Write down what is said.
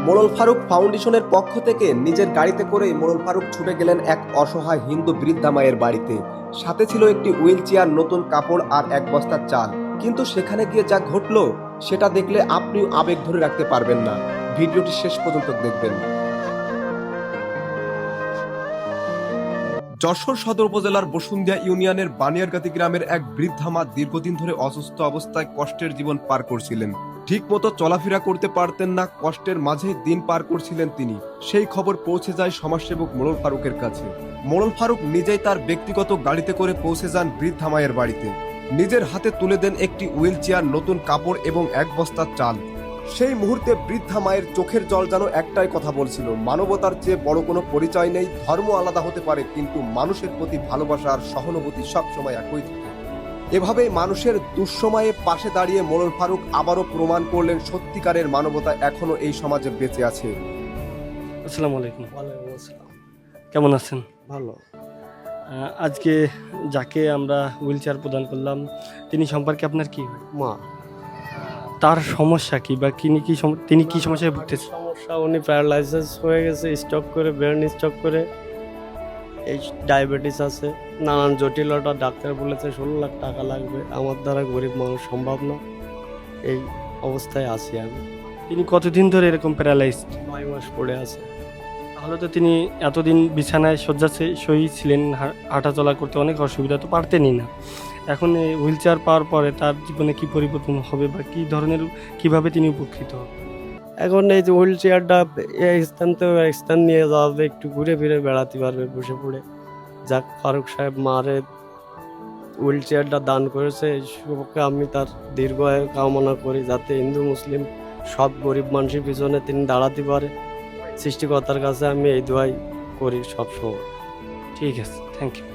মোড়ল ফারুক ফাউন্ডেশনের পক্ষ থেকে নিজের গাড়িতে করেই মোড়ল ফারুক ছুটে গেলেন এক অসহায় হিন্দু বৃদ্ধা মায়ের বাড়িতে। সাথে ছিল একটি হুইল চেয়ার, নতুন কাপড় আর এক বস্তা চাল। কিন্তু সেখানে গিয়ে যা ঘটলো সেটা দেখলে আপনিও আবেগ ধরে রাখতে পারবেন না। ভিডিওটি শেষ পর্যন্ত দেখবেন। যশোর সদর উপজেলার বসুন্ধিয়া ইউনিয়নের বানিয়ারগাতি গ্রামের এক বৃদ্ধা মা দীর্ঘদিন ধরে অসুস্থ অবস্থায় কষ্টের জীবন পার করছিলেন। ঠিকমতো চলাফেরা করতে পারতেন না, কষ্টের মাঝেই দিন পার করছিলেন তিনি। সেই খবর পৌঁছে যায় সমাজসেবক মোড়ল ফারুকের কাছে। মোড়ল ফারুক নিজেই তার ব্যক্তিগত গাড়িতে করে পৌঁছে যান বৃদ্ধা মায়ের বাড়িতে। নিজের হাতে তুলে দেন একটি হুইল চেয়ার, নতুন কাপড় এবং এক বস্তা চাল। সেই মুহূর্তে বৃদ্ধা মায়ের চোখের জল যেন একটাই কথা বলছিল, মানবতার চেয়ে বড় কোনো পরিচয় নেই। ধর্ম আলাদা হতে পারে, কিন্তু মানুষের প্রতি ভালোবাসা আর সহানুভূতি সবসময় একই থাকে। এভাবেই মানুষের দুঃসময়ে পাশে দাঁড়িয়ে মোড়ল ফারুক আবারও প্রমাণ করলেন সত্যিকারের মানবতা এখনো এই সমাজে বেঁচে আছে। আসসালামু আলাইকুম। ওয়ালাইকুম আসসালাম। কেমন আছেন? ভালো। আজকে যাকে আমরা হুইল চেয়ার প্রদান করলাম তিনি সম্পর্কে আপনার কি হয়? মা। তার সমস্যা কি বা তিনি কি সমস্যায় ভুগতেছে? সমস্যা, উনি প্যারালাইসিস হয়ে গেছে, স্ট্রোক করে, ব্রেন স্ট্রোক করে, এই ডায়াবেটিস আছে, নানান জটিলতা। ডাক্তার বলেছে 16 লাখ টাকা লাগবে। আমার দ্বারা গরিব মানুষ সম্ভব না, এই অবস্থায় আছি আমি। তিনি কতদিন ধরে এরকম প্যারালাইজড? 9 মাস পড়ে আছে। তাহলে তো তিনি এতদিন বিছানায় শয্যাশয়ী ছিলেন, হাঁটা চলা করতে অনেক অসুবিধা, তো পারতেনই না। এখন এই হুইল চেয়ার পাওয়ার পরে তার জীবনে কি পরিবর্তন হবে বা কি ধরনের, কিভাবে তিনি উপকৃত হবেন? এখন এই যে হুইল চেয়ারটা এই স্থান থেকে ওই স্থান নিয়ে যাবে, একটু ঘুরে ফিরে বেড়াতে পারবে বসে পড়ে। যাক, ফারুক সাহেব মারে হুইল চেয়ারটা দান করেছে, এই শুভকে আমি তার দীর্ঘায়ু কামনা করি, যাতে হিন্দু মুসলিম সব গরিব মানুষের পিছনে তিনি দাঁড়াতে পারে। সৃষ্টিকর্তার কাছে আমি এই দোয়াই করি সবসময়। ঠিক আছে, থ্যাংক ইউ।